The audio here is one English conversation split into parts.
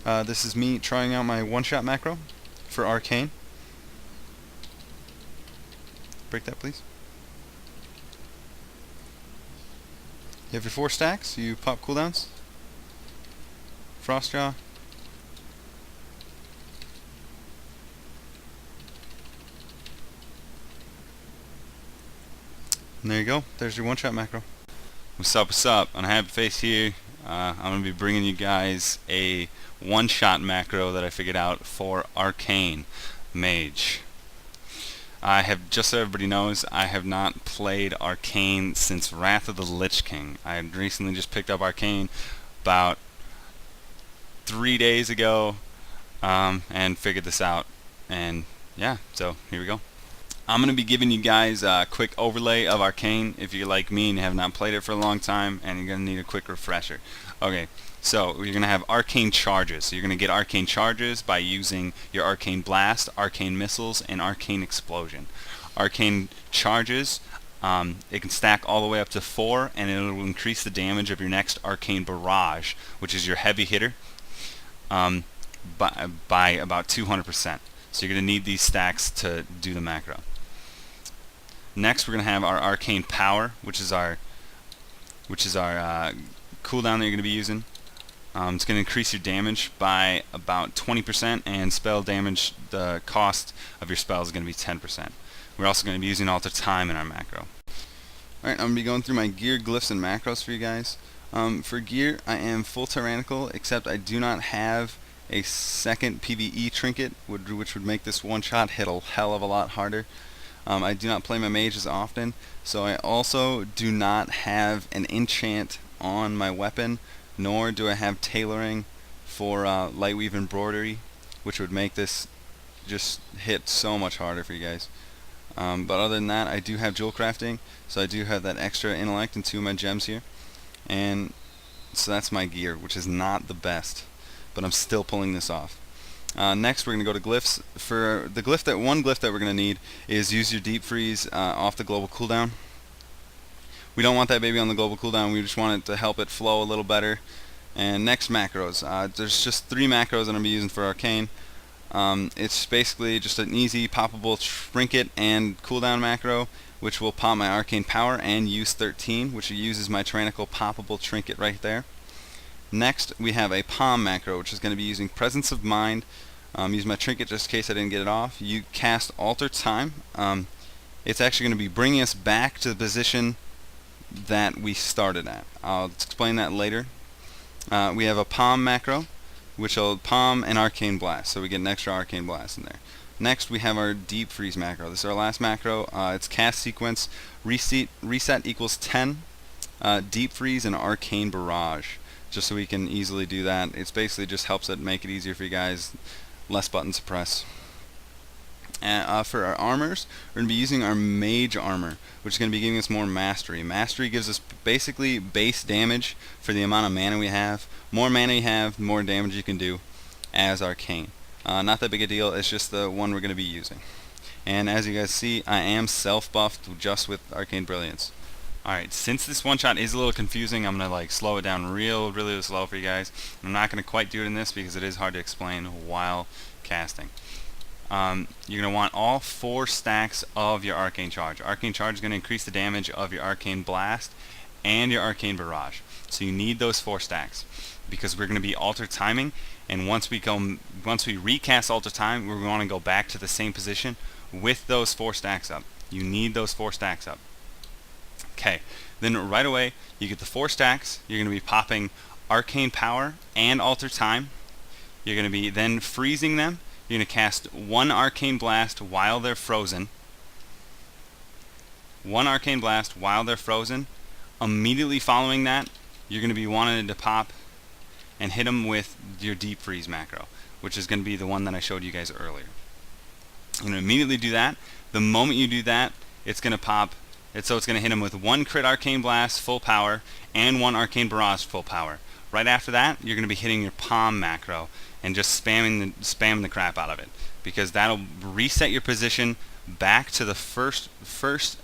This is me trying out my one-shot macro for Arcane. Break that, please. You have your 4 stacks, you pop cooldowns. Frostjaw. And there you go, there's your one-shot macro. What's up, what's up? On Happy Face here. I'm going to be bringing you guys a one-shot macro that I figured out for Arcane Mage. I have, just so everybody knows, I have not played Arcane since Wrath of the Lich King. I had recently just picked up Arcane about 3 days ago and figured this out. And yeah, so here we go. I'm going to be giving you guys a quick overlay of Arcane if you're like me and you have not played it for a long time and you're going to need a quick refresher. Okay, so you're going to have Arcane Charges. So you're going to get Arcane Charges by using your Arcane Blast, Arcane Missiles, and Arcane Explosion. Arcane Charges, it can stack all the way up to 4 and it will increase the damage of your next Arcane Barrage, which is your heavy hitter, by about 200%. So you're going to need these stacks to do the macro. Next, we're going to have our Arcane Power, which is our cooldown that you're going to be using. It's going to increase your damage by about 20%, and spell damage, the cost of your spell is going to be 10%. We're also going to be using Alter Time in our macro. Alright, I'm going to be going through my gear, glyphs, and macros for you guys. For gear, I am full tyrannical, except I do not have a second PvE trinket, which would make this one shot hit a hell of a lot harder. I do not play my mage as often, so I also do not have an enchant on my weapon, nor do I have tailoring for Lightweave embroidery, which would make this just hit so much harder for you guys. But other than that, I do have jewel crafting, so I do have that extra intellect and 2 of my gems here, and so that's my gear, which is not the best, but I'm still pulling this off. Next, we're going to go to glyphs. For the glyph, one glyph that we're going to need is use your deep freeze off the global cooldown. We don't want that baby on the global cooldown. We just want it to help it flow a little better. And next, macros. There's just 3 macros that I'm going to be using for Arcane. It's basically just an easy poppable trinket and cooldown macro, which will pop my Arcane Power and use 13, which uses my tyrannical poppable trinket right there. Next, we have a palm macro, which is going to be using Presence of Mind. Use my trinket just in case I didn't get it off. You cast Alter Time. It's actually going to be bringing us back to the position that we started at. I'll explain that later. We have a palm macro, which will palm an Arcane Blast, so we get an extra Arcane Blast in there. Next, we have our Deep Freeze macro. This is our last macro. It's cast sequence, reset equals 10, Deep Freeze, and Arcane Barrage, just so we can easily do that. It's basically just helps it make it easier for you guys, less buttons to press. And for our armors, we're going to be using our Mage armor, which is going to be giving us more mastery. Mastery gives us basically base damage for the amount of mana we have. More mana you have, the more damage you can do as Arcane. Not that big a deal, it's just the one we're going to be using. And as you guys see, I am self-buffed just with Arcane Brilliance. Alright, since this one shot is a little confusing, I'm going to slow it down really slow for you guys. I'm not going to quite do it in this because it is hard to explain while casting. You're going to want all 4 stacks of your Arcane Charge. Arcane Charge is going to increase the damage of your Arcane Blast and your Arcane Barrage. So you need those 4 stacks because we're going to be Alter Timing, and once we recast Alter Time, we're going to go back to the same position with those 4 stacks up. You need those 4 stacks up. Okay, then right away you get the 4 stacks. You're going to be popping Arcane Power and Alter Time. You're going to be then freezing them. You're going to cast 1 Arcane Blast while they're frozen. 1 Arcane Blast while they're frozen. Immediately following that, you're going to be wanting to pop and hit them with your Deep Freeze macro, which is going to be the one that I showed you guys earlier. You're going to immediately do that. The moment you do that, it's going to pop. So it's going to hit them with 1 crit Arcane Blast full power and 1 Arcane Barrage full power. Right after that, you're going to be hitting your palm macro and just spamming the crap out of it, because that'll reset your position back to the first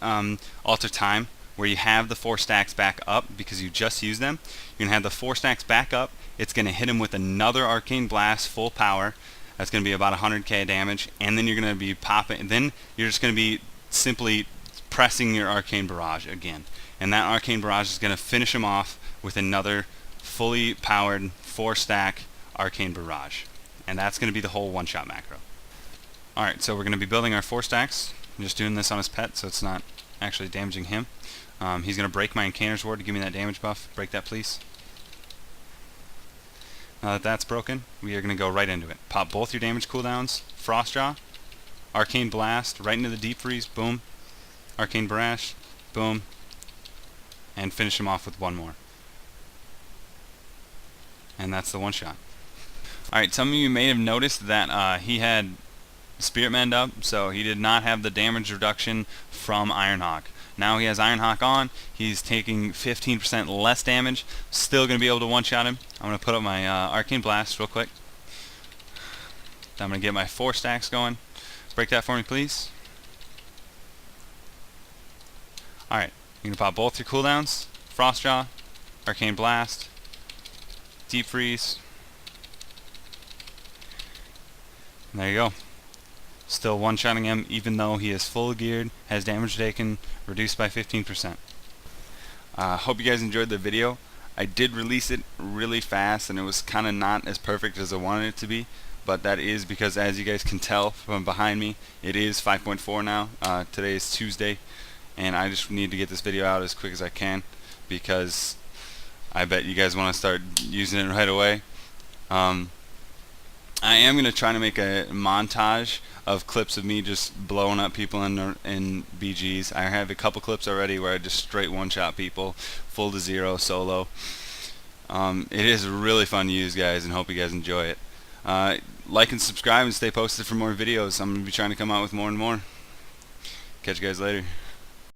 Alter Time where you have the 4 stacks back up because you just used them. You're going to have the 4 stacks back up. It's going to hit him with another Arcane Blast full power. That's going to be about 100k damage, and then you're going to be popping, and then you're just going to be simply pressing your Arcane Barrage again. And that Arcane Barrage is going to finish him off with another fully powered 4 stack Arcane Barrage. And that's going to be the whole one-shot macro. Alright, so we're going to be building our 4 stacks. I'm just doing this on his pet so it's not actually damaging him. He's going to break my Incanter's Ward to give me that damage buff. Break that, please. Now that that's broken, we are going to go right into it. Pop both your damage cooldowns. Frostjaw, Arcane Blast, right into the Deep Freeze, boom. Arcane Barrage, boom. And finish him off with one more. And that's the one shot. Alright, some of you may have noticed that he had Spirit Mend up, so he did not have the damage reduction from Ironhawk. Now he has Ironhawk on, he's taking 15% less damage, still going to be able to one-shot him. I'm going to put up my Arcane Blast real quick. I'm going to get my 4 stacks going. Break that for me, please. Alright, you're going to pop both your cooldowns. Frostjaw, Arcane Blast, Deep Freeze. And there you go. Still one-shotting him even though he is full geared, has damage taken reduced by 15%. Hope you guys enjoyed the video. I did release it really fast and it was kind of not as perfect as I wanted it to be, but that is because, as you guys can tell from behind me, it is 5.4 now. Today is Tuesday, and I just need to get this video out as quick as I can because I bet you guys want to start using it right away. I am going to try to make a montage of clips of me just blowing up people in BGs. I have a couple clips already where I just straight one-shot people, full to 0, solo. It is really fun to use, guys, and hope you guys enjoy it. Like and subscribe and stay posted for more videos. I'm going to be trying to come out with more and more. Catch you guys later.